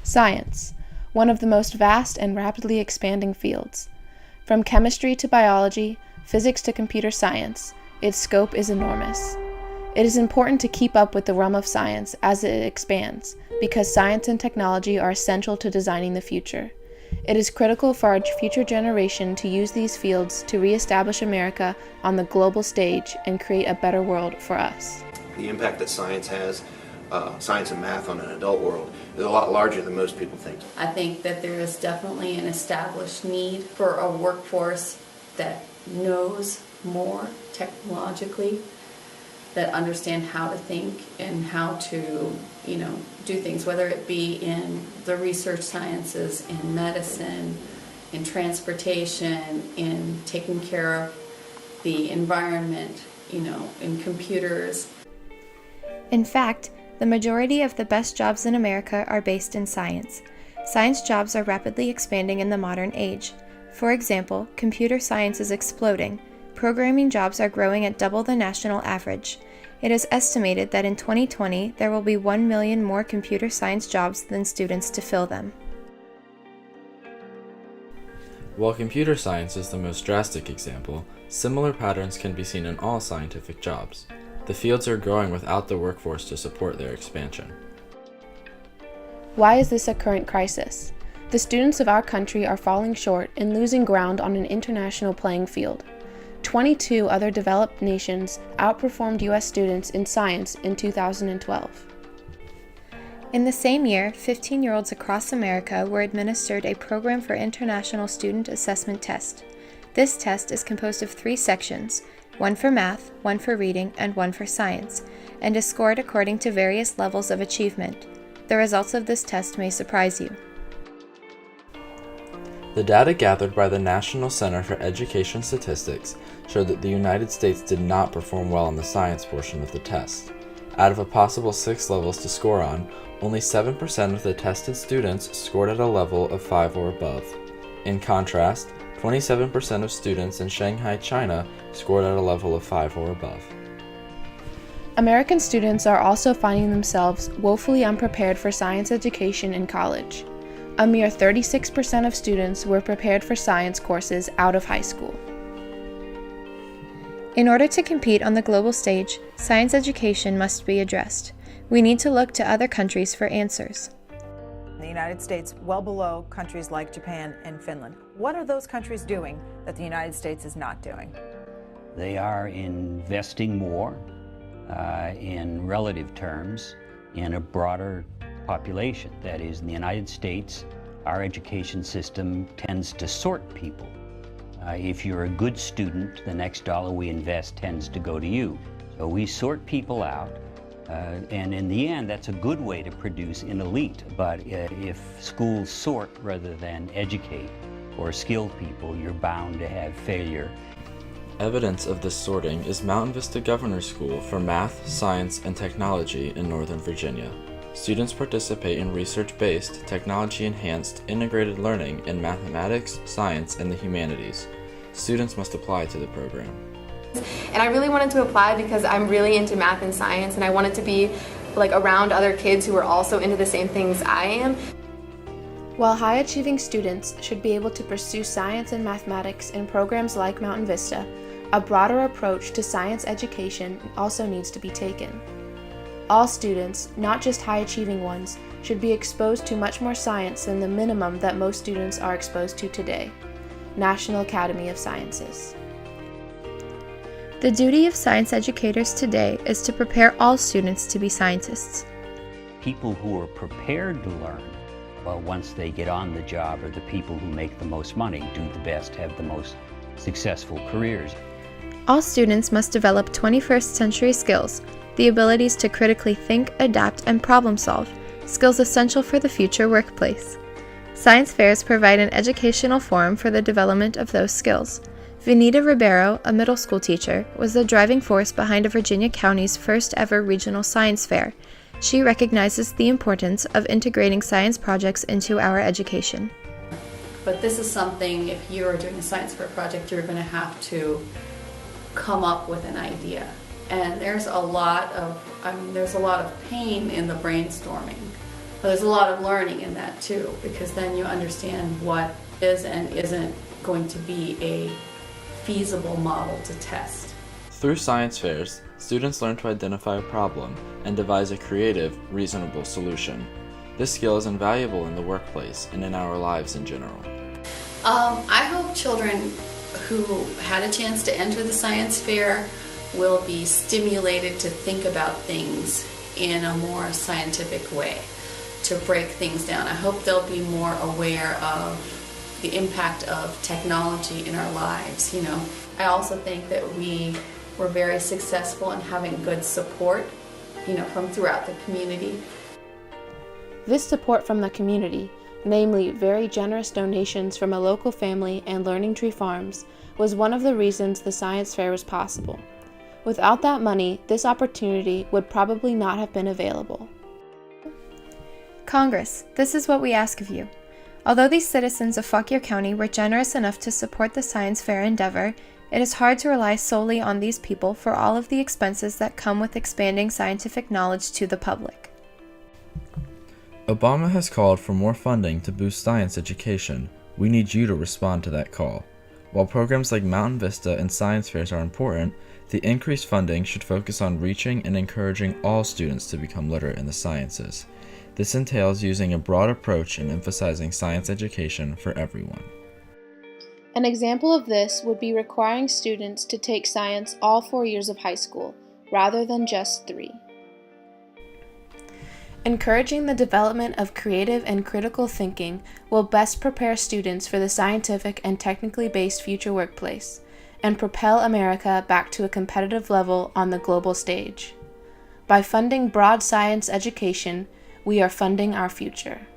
Science, one of the most vast and rapidly expanding fields. From chemistry to biology, physics to computer science, its scope is enormous. It is important to keep up with the realm of science as it expands, because science and technology are essential to designing the future. It is critical for our future generation to use these fields to reestablish America on the global stage and create a better world for us. The impact that science has, science and math on an adult world, is a lot larger than most people think. I think that there is definitely an established need for a workforce that knows more technologically, that understand how to think and how to, do things, whether it be in the research sciences, in medicine, in transportation, in taking care of the environment, in computers. In fact, the majority of the best jobs in America are based in science. Science jobs are rapidly expanding in the modern age. For example, computer science is exploding. Programming jobs are growing at double the national average. It is estimated that in 2020, there will be 1 million more computer science jobs than students to fill them. While computer science is the most drastic example, similar patterns can be seen in all scientific jobs. The fields are growing without the workforce to support their expansion. Why is this a current crisis? The students of our country are falling short and losing ground on an international playing field. 22 other developed nations outperformed U.S. students in science in 2012. In the same year, 15-year-olds across America were administered a program for International Student Assessment Test. This test is composed of 3 sections, one for math, one for reading, and one for science, and is scored according to various levels of achievement. The results of this test may surprise you. The data gathered by the National Center for Education Statistics showed that the United States did not perform well on the science portion of the test. Out of a possible 6 levels to score on, only 7% of the tested students scored at a level of 5 or above. In contrast, 27% of students in Shanghai, China scored at a level of 5 or above. American students are also finding themselves woefully unprepared for science education in college. A mere 36% of students were prepared for science courses out of high school. In order to compete on the global stage, science education must be addressed. We need to look to other countries for answers. The United States well below countries like Japan and Finland. What are those countries doing that the United States is not doing? They are investing more in relative terms in a broader population. That is, in the United States, our education system tends to sort people. If you're a good student, the next dollar we invest tends to go to you. So we sort people out, and in the end, that's a good way to produce an elite. But if schools sort rather than educate or skill people, you're bound to have failure. Evidence of this sorting is Mountain Vista Governor's School for Math, Science, and Technology in Northern Virginia. Students participate in research-based, technology-enhanced, integrated learning in mathematics, science, and the humanities. Students must apply to the program. And I really wanted to apply because I'm really into math and science, and I wanted to be around other kids who are also into the same things I am. While high-achieving students should be able to pursue science and mathematics in programs like Mountain Vista, a broader approach to science education also needs to be taken. All students, not just high-achieving ones, should be exposed to much more science than the minimum that most students are exposed to today. National Academy of Sciences. The duty of science educators today is to prepare all students to be scientists. People who are prepared to learn, well, once they get on the job, are the people who make the most money, do the best, have the most successful careers. All students must develop 21st century skills, the abilities to critically think, adapt, and problem solve, skills essential for the future workplace. Science fairs provide an educational forum for the development of those skills. Venita Ribeiro, a middle school teacher, was the driving force behind a Virginia County's first ever regional science fair. She recognizes the importance of integrating science projects into our education. But this is something, if you're doing a science fair project, you're going to have to come up with an idea. And there's a lot of pain in the brainstorming. But there's a lot of learning in that too, because then you understand what is and isn't going to be a feasible model to test. Through science fairs, students learn to identify a problem and devise a creative, reasonable solution. This skill is invaluable in the workplace and in our lives in general. I hope children who had a chance to enter the science fair will be stimulated to think about things in a more scientific way, to break things down. I hope they'll be more aware of the impact of technology in our lives, you know. I also think that we were very successful in having good support, you know, from throughout the community. This support from the community, namely very generous donations from a local family and Learning Tree Farms, was one of the reasons the science fair was possible. Without that money, this opportunity would probably not have been available. Congress, this is what we ask of you. Although these citizens of Fauquier County were generous enough to support the science fair endeavor, it is hard to rely solely on these people for all of the expenses that come with expanding scientific knowledge to the public. Obama has called for more funding to boost science education. We need you to respond to that call. While programs like Mountain Vista and science fairs are important, the increased funding should focus on reaching and encouraging all students to become literate in the sciences. This entails using a broad approach and emphasizing science education for everyone. An example of this would be requiring students to take science all 4 years of high school, rather than just 3. Encouraging the development of creative and critical thinking will best prepare students for the scientific and technically based future workplace, and propel America back to a competitive level on the global stage. By funding broad science education, we are funding our future.